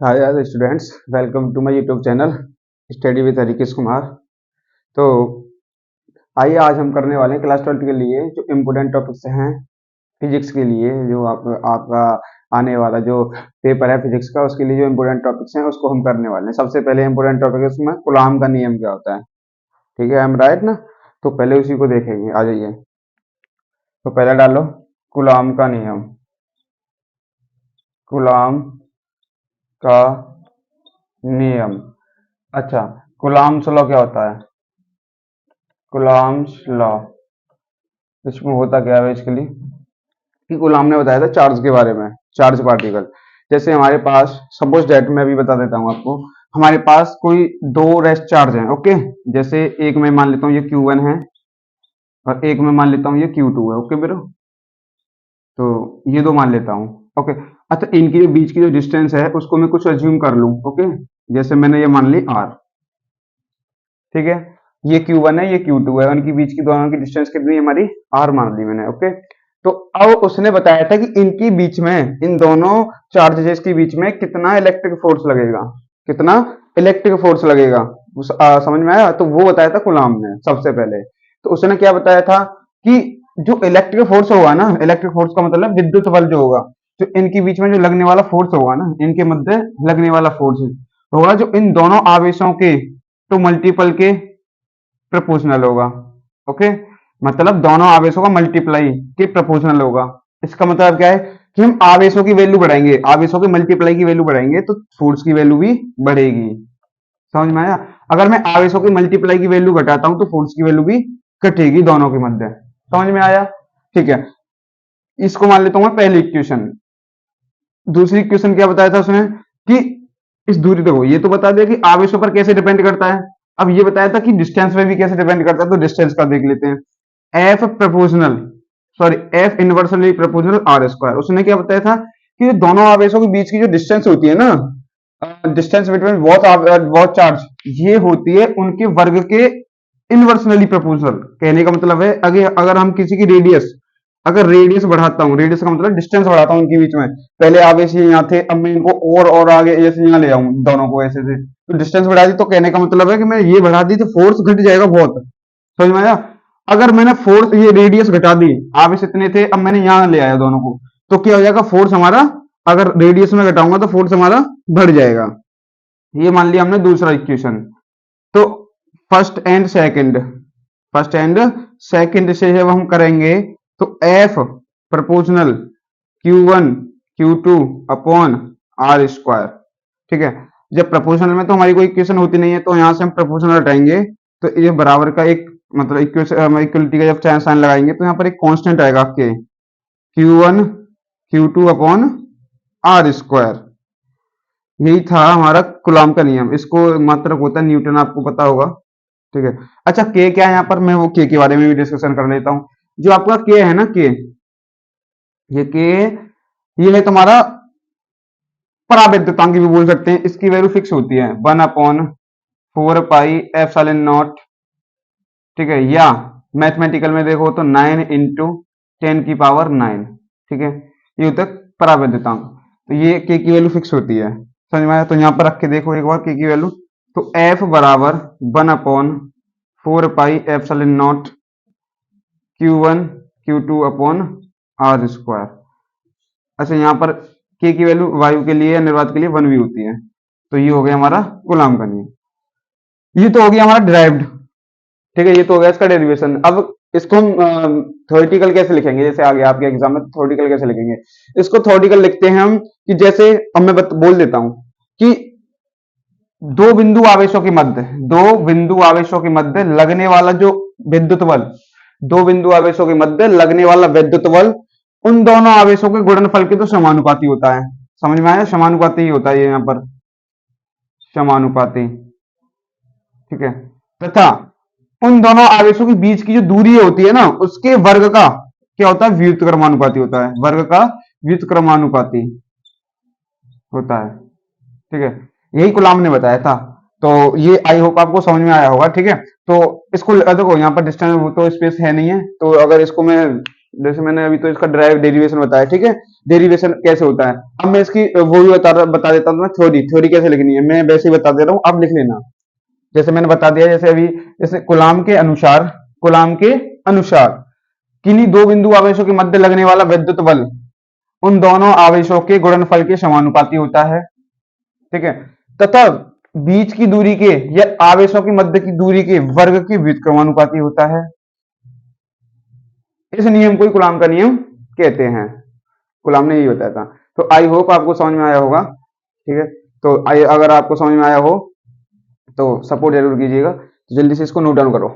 हाय यार students, welcome to my YouTube channel study with Harikesh Kumar. तो आइए आज हम करने वाले हैं क्लास 12 के लिए जो इम्पोर्टेंट टॉपिक्स हैं फिजिक्स के लिए। जो आपका आने वाला जो पेपर है फिजिक्स का, उसके लिए जो इम्पोर्टेंट टॉपिक्स हैं उसको हम करने वाले हैं। सबसे पहले इम्पोर्टेंट टॉपिक है उसमें कूलॉम का नियम क्या होता है। ठीक है, हम राइट ना? तो पहले उसी को देखेंगे, आ जाइए। तो पहले डालो कूलॉम का नियम। कूलॉम का नियम। अच्छा, कूलॉम्स लॉ क्या होता है? कूलॉम्स लॉ, इसमें होता क्या है बेसिकली कि कूलॉम ने बताया था चार्ज के बारे में, चार्ज पार्टिकल। जैसे हमारे पास सपोज डेट मैं अभी बता देता हूँ आपको। हमारे पास कोई दो रेस्ट चार्ज हैं, ओके। जैसे एक मैं मान लेता हूँ ये Q1 है और एक मैं मान लेता हूँ ये Q2 है, ओके ब्रो। तो ये दो मान लेता हूँ, ओके। अच्छा, इनके जो बीच की जो डिस्टेंस है उसको मैं कुछ अज्यूम कर लूँ, ओके। जैसे मैंने ये मान ली R, ठीक है। ये Q1 है, ये Q2 है, उनकी बीच की दोनों की डिस्टेंस कितनी है हमारी? R मान ली मैंने, ओके। तो अब उसने बताया था कि इनके बीच में, इन दोनों चार्जेस के बीच में कितना इलेक्ट्रिक फोर्स लगेगा, कितना इलेक्ट्रिक फोर्स लगेगा। समझ में आया? तो वो बताया था कूलॉम ने सबसे पहले। तो उसने क्या बताया था कि जो इलेक्ट्रिक फोर्स होगा ना, इलेक्ट्रिक फोर्स का मतलब विद्युत बल जो होगा, जो इनके बीच में जो लगने वाला फोर्स होगा ना, इनके मध्य लगने वाला फोर्स होगा जो इन दोनों आवेशों के तो मल्टीपल के प्रपोर्शनल होगा, ओके। मतलब दोनों आवेशों का मल्टीप्लाई के प्रपोर्शनल होगा। इसका मतलब क्या है कि हम आवेशों की वैल्यू बढ़ाएंगे, आवेशों के मल्टीप्लाई की वैल्यू बढ़ाएंगे तो फोर्स की वैल्यू भी बढ़ेगी। समझ में आया? अगर मैं आवेशों की मल्टीप्लाई की वैल्यू घटाता हूं तो फोर्स की वैल्यू भी घटेगी दोनों के मध्य। समझ में आया? ठीक है, इसको मान लेता हूं मैं पहली इक्वेशन। दूसरी इक्वेशन क्या बताया था उसने कि इस दूरी देखो, ये तो बता दिया कि आवेशों पर कैसे डिपेंड करता है। अब ये बताया था कि डिस्टेंस पे भी कैसे डिपेंड करता है, तो डिस्टेंस का देख लेते हैं। F proportional, sorry F inversely proportional r square. उसने क्या बताया था कि दोनों आवेशों के बीच की जो डिस्टेंस होती है ना, डिस्टेंस बिटवीन बोथ चार्ज, ये होती है उनके वर्ग के इनवर्सनली प्रोपोर्शनल। कहने का मतलब है अगर अगर हम किसी की रेडियस, अगर रेडियस बढ़ाता हूँ, रेडियस का मतलब डिस्टेंस बढ़ाता हूँ इनके बीच में। पहले आवेश ये यहाँ थे, अब मैं इनको और आगे ऐसे यहाँ ले आऊँ दोनों को ऐसे से, तो डिस्टेंस बढ़ा दी। तो कहने का मतलब है कि मैं ये बढ़ा दी तो फोर्स घट जाएगा बहुत। समझ में आया? अगर मैंने फोर्स ये रेडियस घटा दी, आवेश इतने थे, अब मैंने यहाँ ले आया दोनों को, तो क्या हो जाएगा? फोर्स हमारा, अगर रेडियस में घटाऊंगा तो फोर्स हमारा बढ़ जाएगा। ये मान लिया हमने दूसरा इक्वेशन। तो first and second, first and second से जब हम करेंगे तो F proportional Q1 Q2 upon r square, ठीक है। जब प्रपोर्शनल में तो हमारी कोई इक्वेशन होती नहीं है, तो यहां से हम प्रपोर्शनल हटाएंगे तो ये बराबर का एक मतलब इक्वेशन इक्वलिटी का जब साइन लगाएंगे तो यहाँ पर एक कांस्टेंट आएगा के Q1 Q2 upon r square. यही था हमारा कूलॉम का नियम। इसको मात्रक होता है न्यूटन, आपको पता होगा, ठीक है। अच्छा, के क्या है यहाँ पर? मैं वो के बारे में भी डिस्कशन कर लेता हूँ। जो आपका के है ना, के, ये के, ये है तुम्हारा पराविद्युतांक भी बोल सकते हैं। इसकी वैल्यू फिक्स होती है 1/4 पाई एप्सिलॉन नॉट, ठीक है। या मैथमेटिकल में देखो तो 9 × 10⁻⁹, ठीक है। ये होता है पराविद्युतांक। तो ये के की वैल्यू फिक्स होती है। समझ में आया? तो यहाँ पर रख के देखो एक बार के की वैल्यू। तो एफ बराबर 1/4 pi epsilon naught Q1 Q2 upon r square. अच्छा, यहाँ पर के की वैल्यू वायु के लिए या निर्वात के लिए 1 भी होती है। तो ये हो गया हमारा कूलॉम का नियम। ये तो हो गया हमारा डिराइव्ड, ठीक है। ये तो हो गया इसका डेरिवेशन। अब इसको हम थ्योरेटिकल कैसे लिखेंगे? जैसे आ गया आपके एग्जाम में, थ्योरेटिकल कैसे लिखेंगे? इसको थ्योरेटिकल लिखते हैं हम कि जैसे, अब मैं बोल देता हूं कि दो बिंदु आवेशों के मध्य, दो बिंदु आवेशों के मध्य लगने वाला जो विद्युत बल, दो बिंदु आवेशों के मध्य लगने वाला विद्युत बल उन दोनों आवेशों के गुणनफल के तो समानुपाती होता है। समझ में आया? समानुपाती ही होता है ये यहाँ पर, समानुपाती, ठीक है। तथा उन दोनों आवेशों के बीच की जो दूरी होती है ना, उसके वर्ग का क्या होता है? व्युत्क्रमानुपाती होता है। वर्ग का व्युत्क्रमानुपाती होता है, ठीक है। यही कूलॉम ने बताया था। तो ये आई होप आपको समझ में आया होगा, ठीक है। तो इसको देखो, यहाँ पर डिस्टेंस तो स्पेस है नहीं है, तो अगर इसको मैं जैसे मैंने अभी तो इसका ड्राइव डेरिवेशन बताया, ठीक है। डेरिवेशन कैसे होता है, अब मैं इसकी वो भी बता देता हूँ। मैं थ्योरी कैसे लिखनी है मैं वैसे ही बता दे रहा हूँ, आप लिख लेना। जैसे मैंने बता दिया, जैसे अभी जैसे कूलाम के अनुसार किन्हीं दो बिंदु आवेशों के मध्य लगने वाला विद्युत बल उन दोनों आवेशों के गुणनफल के समानुपाती होता है, ठीक है। तथा बीच की दूरी के या आवेशों के मध्य की दूरी के वर्ग के व्युत्क्रमानुपाती होता है। इस नियम को ही कूलाम का नियम कहते हैं। कूलाम ने यही बताया था। तो आई होप आपको समझ में आया होगा, ठीक है। तो अगर आपको समझ में आया हो तो सपोर्ट जरूर कीजिएगा। तो जल्दी से इसको नोट डाउन करो।